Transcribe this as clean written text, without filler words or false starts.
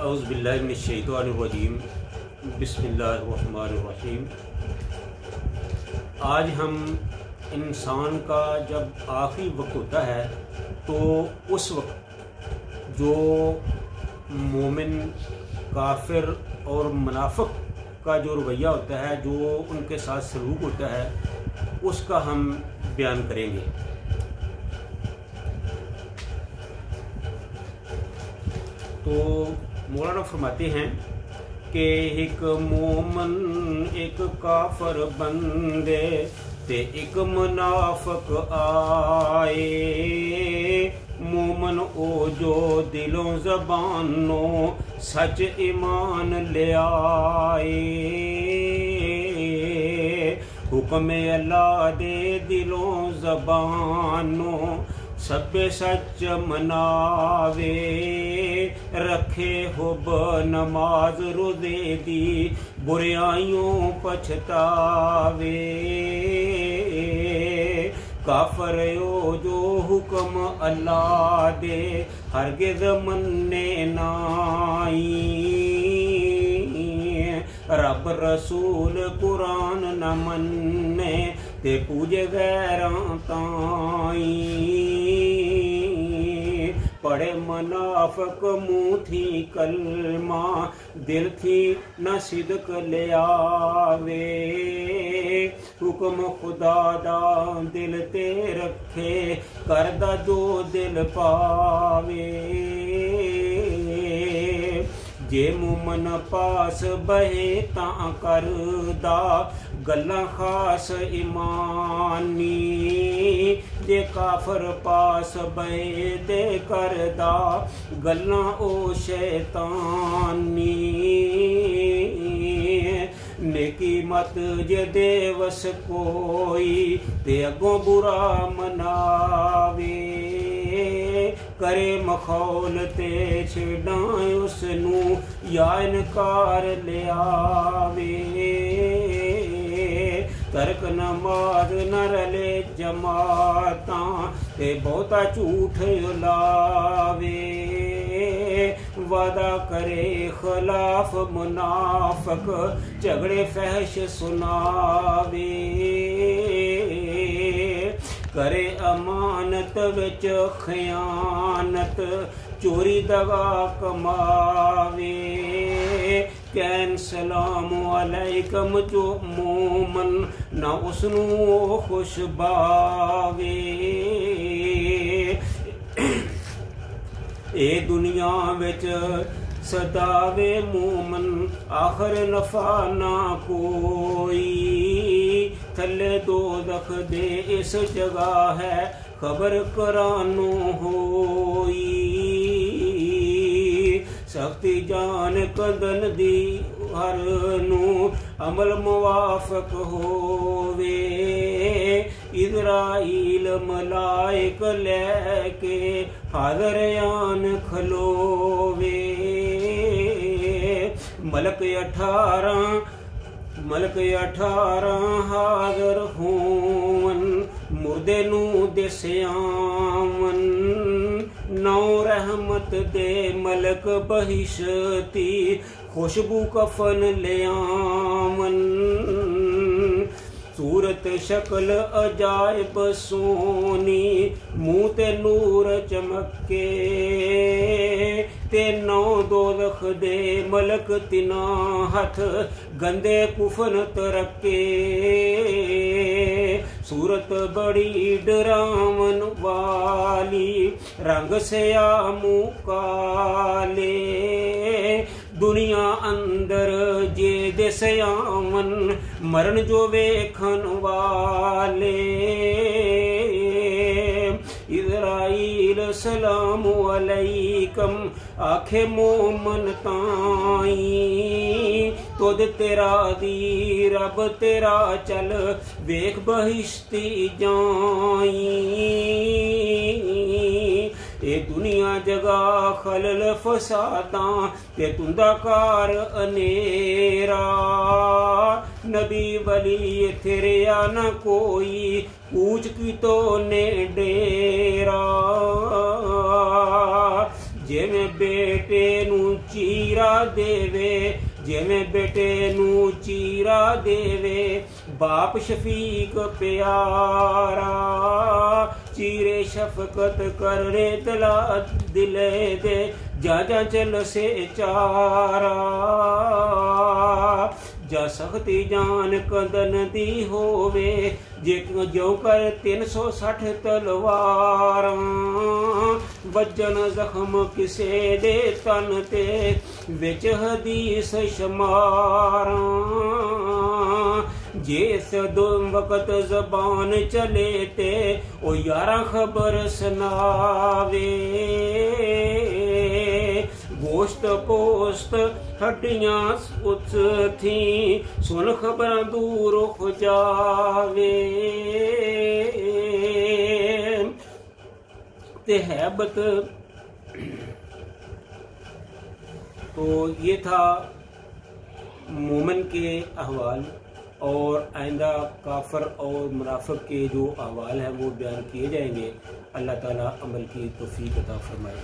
औज़ुबिल्लाहिमिनश्शैतानिर्रजीम बिस्मिल्लाहिर्रहमानिर्रहीम। आज हम इंसान का जब आखिरी वक्त होता है तो उस वक्त जो मोमिन, काफिर और मुनाफिक का जो रवैया होता है, जो उनके साथ सलूक होता है, उसका हम बयान करेंगे। तो मौलाना फरमाते हैं कि एक मोमन एक काफर बंदे ते एक मुनाफिक आए। मोमन ओ जो दिलों ज़बानों सच ईमान ले आए। हुक्म अल्लाह दे दिलों ज़बानों सब सच मनावे। रखे हुब नमाज रोज़े दी बुराइयों पछतावे। काफर ओ जो हुक्म अल्लाह दे हरगिज़ मन्ने नाई। रब रसूल कुरान न मन्ने ते पूजे गैरां ताई। पढ़े मुनाफिक मुँह थी कलमा दिल थी न सिदक ले आवे। हुक्म खुदा दा दिल ते रखे करदा जो दिल पावे। जे मुमन पास बहे तां करदा गल्लां खास ईमानी। जे काफर पास बहे ते करदा गल्लां ओ शैतानी। नेकी मत जे देवस कोई ते अगों बुरा मनावे। करे मखौल ते छेड़ां उसनू या इनकार ले आवे। तरक नमाज न रले जमातां ते बहुता झूठ लावे। वादा करे खिलाफ मुनाफिक झगड़े फहश सुनावे। करे अमानत विच खयानत चोरी दगा कमावे। कैन सलाम अलैकुम जो मोमन ना उसनू खुश बावे। ए दुनिया विच सदावे मोमन आखिर नफा ना कोई। थले दोज़ख दे इस जगह है खबर करानो होई। सख्ती जान कदन दी हर नू अमल मुवाफक होवे। इज़राइल मलाइक लैके हाज़र आन खलोवे। मलक 18 हाज़र होवन मुर्दे नू दिस्यावन। 9 रहमत दे मलक बहिशती खुशबू कफन ले आवन। सूरत शक्ल अजायब सोनी मुँह ते नूर चमके। ते 9 दोज़ख दे मलक तिना हथ गंदे कुफन तरके। सूरत बड़ी डरावन वाली रंग स्या मुँह काले। दुनिया अंदर जे दिस्यावन मरण जो वेखन वाले। इज़राइल सलाम अलैकुम आखे मोमन ताई। तुद तेरा दी रब तेरा चल वेख बहिश्ती जाई। ए दुनिया जगा खलल फसादां ते तुंदा कार अनेरा। नबी वली तेरे न कोई पूछ की तो ने डेरा। जिवें बेटे नूं चीरा देवे, जिवें बेटे नू चीरा देवे बाप शफीक प्यारा। चीरे शफकत करने तला दिले दे, जा जा चल से चारा। जा सख्ती जान कंदन दी होवे, जे जो कर 360 तलवारां। वजन जख्म किसे दे तन ते, विच हदीस शमारां। जिस दो वक्त जबान चले ते, ओ यारा खबर सुनावे। गोश्त पोस्त हड्डियां उस थी, सुन खबर दूर हो जावे। ते हैबत। तो ये था मोमिन के अहवाल, और आइंदा काफर और मुनाफिक के जो अहवाल हैं वो बयान किए जाएंगे। अल्लाह ताला अमल की तौफीक अता फरमाए।